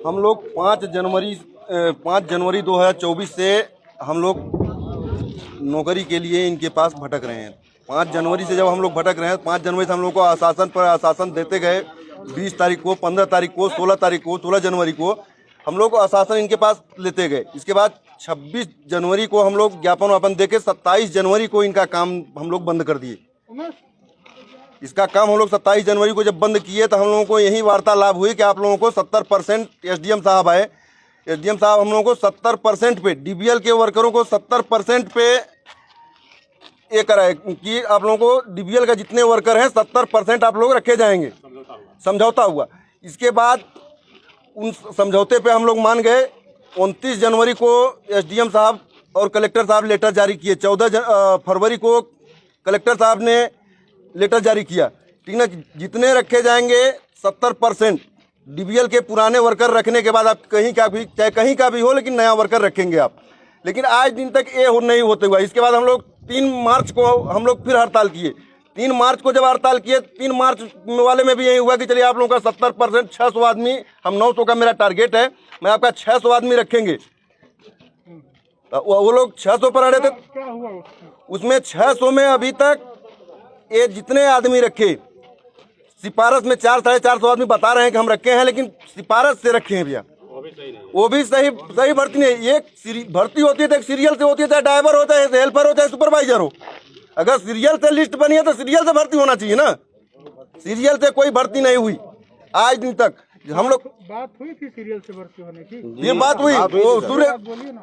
हम लोग 5 जनवरी 2024 से हम लोग नौकरी के लिए इनके पास भटक रहे हैं। 5 जनवरी से जब हम लोग भटक रहे हैं, 5 जनवरी से हम लोग को आश्वासन पर आश्वासन देते गए। 20 तारीख को, 15 तारीख को, 16 तारीख को, 16 जनवरी को हम लोग आश्वासन इनके पास लेते गए। इसके बाद 26 जनवरी को हम लोग ज्ञापन वापन देके 27 जनवरी को इनका काम हम लोग बंद कर दिए। इसका काम हम लोग 27 जनवरी को जब बंद किए तो हम लोगों को यही वार्तालाप हुई कि आप लोगों को 70% एसडीएम साहब आए। एसडीएम साहब हम लोगों को 70% पे, डीबीएल के वर्करों को 70% पे ये कराए कि आप लोगों को डीबीएल का जितने वर्कर हैं 70% आप लोग रखे जाएंगे, समझौता हुआ। इसके बाद उन समझौते पे हम लोग मान गए। 29 जनवरी को एसडीएम साहब और कलेक्टर साहब लेटर जारी किए। 14 फरवरी को कलेक्टर साहब ने लेटर जारी किया, ठीक ना। जितने रखे जाएंगे 70% डीबीएल के पुराने वर्कर रखने के बाद आप कहीं का भी, चाहे कहीं का भी हो, लेकिन नया वर्कर रखेंगे आप। लेकिन आज दिन तक ये नहीं होते हुआ। इसके बाद हम लोग 3 मार्च को हम लोग फिर हड़ताल किए। 3 मार्च को जब हड़ताल किए, 3 मार्च वाले में भी यही हुआ कि चलिए आप लोगों का 70%, 600 आदमी, हम 900 का मेरा टारगेट है, मैं आपका 600 आदमी रखेंगे। वो लोग 600 पर अड़े थे। क्या हुआ उसमें 600 में अभी तक ये जितने आदमी रखे, सिफारिश में 400-450 आदमी बता रहे हैं कि हम रखे हैं, लेकिन सिफारिश से रखे हैं भैया। वो भी सही भर्ती नहीं। एक भर्ती होती है तो एक सीरियल से होती है, चाहे ड्राइवर हो, चाहे हेल्पर हो, चाहे सुपरवाइजर हो। अगर सीरियल से लिस्ट बनी है तो सीरियल से भर्ती होना चाहिए ना। सीरियल से कोई भर्ती नहीं हुई आज दिन तक। हम लोग बात हुई थी सीरियल से भर्ती होने की, ये बात हुई। वो सूर्य, बोलिए ना।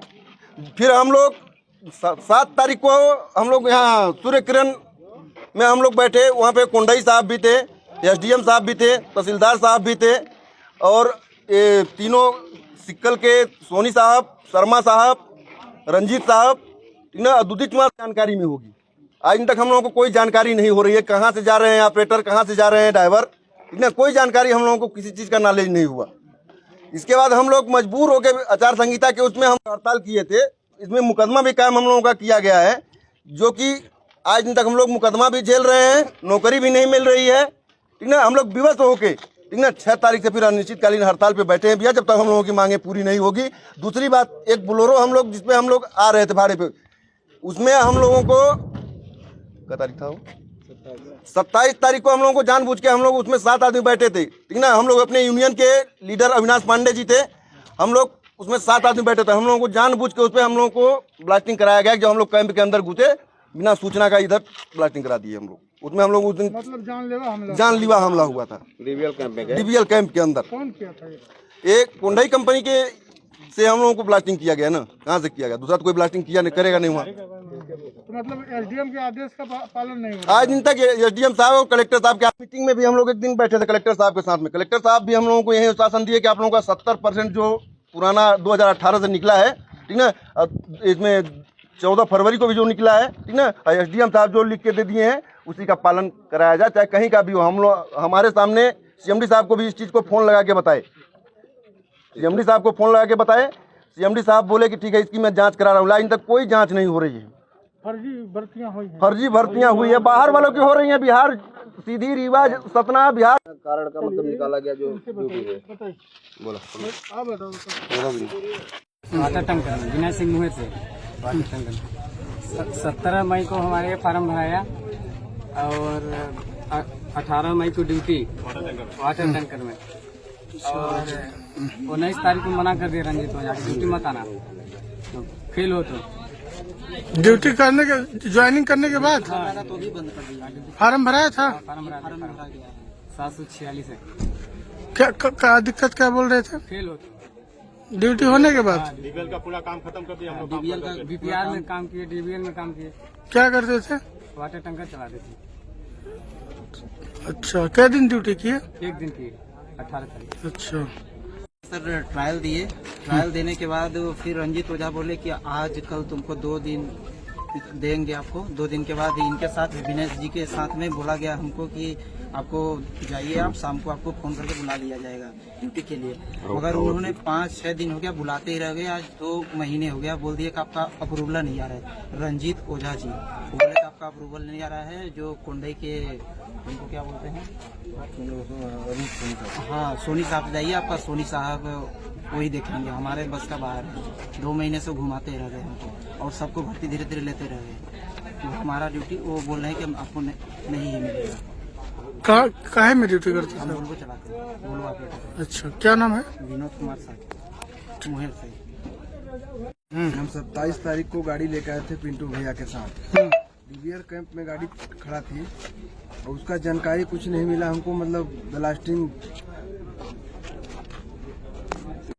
फिर हम लोग 7 तारीख को हम लोग यहाँ सूर्य किरण में हम लोग बैठे। वहाँ पे कोंडाई साहब भी थे, एसडीएम साहब भी थे, तहसीलदार साहब भी थे, और ये तीनों सिक्कल के सोनी साहब, शर्मा साहब, रंजीत साहब, ना अद्वित कुमार जानकारी में होगी। आज तक हम लोगों को कोई जानकारी नहीं हो रही है, कहाँ से जा रहे हैं ऑपरेटर, कहाँ से जा रहे हैं ड्राइवर, इतना कोई जानकारी हम लोगों को किसी चीज़ का नॉलेज नहीं हुआ। इसके बाद हम लोग मजबूर होकर आचार संहिता के उसमें हम हड़ताल किए थे। इसमें मुकदमा भी कायम हम लोगों का किया गया है, जो कि आज दिन तक हम लोग मुकदमा भी झेल रहे हैं, नौकरी भी नहीं मिल रही है, ठीक ना। हम लोग विवश होके, ठीक ना, 6 तारीख से फिर अनिश्चितकालीन हड़ताल पे बैठे हैं भैया, जब तक हम लोगों की मांगे पूरी नहीं होगी। दूसरी बात, एक बोलेरो हम लोग जिसपे हम लोग आ रहे थे भाड़े पे, उसमें हम लोगों को क्या तारीख था वो, 27 तारीख को हम लोगों को जानबूझ के हम लोग उसमें 7 आदमी बैठे थे, ठीक ना। हम लोग अपने यूनियन के लीडर अविनाश पांडे जी थे, हम लोग उसमें 7 आदमी बैठे थे। हम लोगों को जानबूझ के उसमें हम लोगों को ब्लास्टिंग कराया गया। जब हम लोग कैंप के अंदर घुसे, बिना सूचना का इधर ब्लास्टिंग करा दिए हम लोग। उसमें हम लोग उस दिन मतलब जानलेवा हमला हुआ था डीबीएल कैंप के अंदर। कौन किया था ये? एक कोंडाई कंपनी के से हम लोगों को ब्लास्टिंग किया गया ना। कहाँ से किया गया? दूसरा तो कोई ब्लास्टिंग किया नहीं, करेगा नहीं वहाँ। तो मतलब एसडीएम के आदेश का पालन नहीं हुआ आज दिन तक। एसडीएम साहब और कलेक्टर साहब के मीटिंग में भी हम लोग एक दिन बैठे थे कलेक्टर साहब के साथ में। कलेक्टर साहब भी हम लोगों को यही आश्वासन दिए कि आप लोगों का 70% जो पुराना 2018 से निकला है, ठीक ना, इसमें 14 फरवरी को भी जो निकला है, ठीक ना, एसडीएम साहब जो लिख के दे दिए हैं उसी का पालन कराया जाए, चाहे कहीं का भी हो। हम लोग हमारे सामने सीएमडी साहब को भी इस चीज़ को फ़ोन लगा के बताए। सीएमडी साहब को फ़ोन लगा के बताए, सीएमडी साहब बोले कि ठीक है, इसकी मैं जांच करा रहा हूँ। लेकिन तक कोई जांच नहीं हो रही है। फर्जी भर्तियां हुई हैं। फर्जी भर्तियां हुई है, बाहर वालों की हो रही हैं। बिहार, सीधी रीवा, सतना, बिहार कारण का मतलब निकाला गया जो ड्यूटी है। बोला आप बताओ। वाटर टंकर में विनय सिंह मुहेर से वाटर टंकर 17 मई को हमारे फार्म भराया और 18 मई को ड्यूटी वाटर टंकर में, और 19 तारीख को मना कर दिया रंजीत ओझा ड्यूटी मत आना, तो फेल हो। तो ड्यूटी करने के, ज्वाइनिंग करने के बाद फार्म भराया था। फार्म भरा 746 है। क्या दिक्कत क्या बोल रहे थे? फेल हो। ड्यूटी होने के बाद डीबीएल का पूरा काम खत्म कर दिया हम लोग। डीबीएल का बीपीआर में काम किए, डीबीएल में काम किए, क्या करते थे? वाटर टंकर चलाते थे। अच्छा, क्या दिन ड्यूटी किए? 1 दिन की 18 तारीख। अच्छा सर, ट्रायल दिए। ट्रायल देने के बाद फिर रंजीत ओझा बोले कि आज कल तुमको 2 दिन देंगे आपको। 2 दिन के बाद इनके साथ विनय जी के साथ में बोला गया हमको कि आपको जाइए, आप शाम को आपको फोन करके बुला लिया जाएगा ड्यूटी के लिए। मगर उन्होंने 5-6 दिन हो गया बुलाते ही रह गए। आज 2 महीने हो गया, बोल दिए कि आपका अप्रूवल नहीं आ रहा है। रंजीत ओझा जी बोले कि आपका अप्रूवल नहीं आ रहा है, जो कोंडाई के उनको क्या बोलते हैं? हाँ, सोनी साहब जाइए, आपका सोनी साहब वही देखेंगे। हमारे बस का बाहर है। 2 महीने से घुमाते रह गए हमको और सबको भर्ती धीरे धीरे लेते रह गए। तो हमारा ड्यूटी वो बोल रहे हैं कि हम आपको नहीं ही मिलेगा। काहे में ड्यूटी करते हम हैं? वोल्वो चलाते हैं, वोल्वो ऑपरेटर। अच्छा, क्या नाम है? विनोद कुमार साहब, मुहेर से। हम 27 तारीख को गाड़ी लेकर आए थे पिंटू भैया के साथ। डीवीआर कैंप में गाड़ी खड़ा थी और उसका जानकारी कुछ नहीं मिला हमको। मतलब ब्लास्टिंग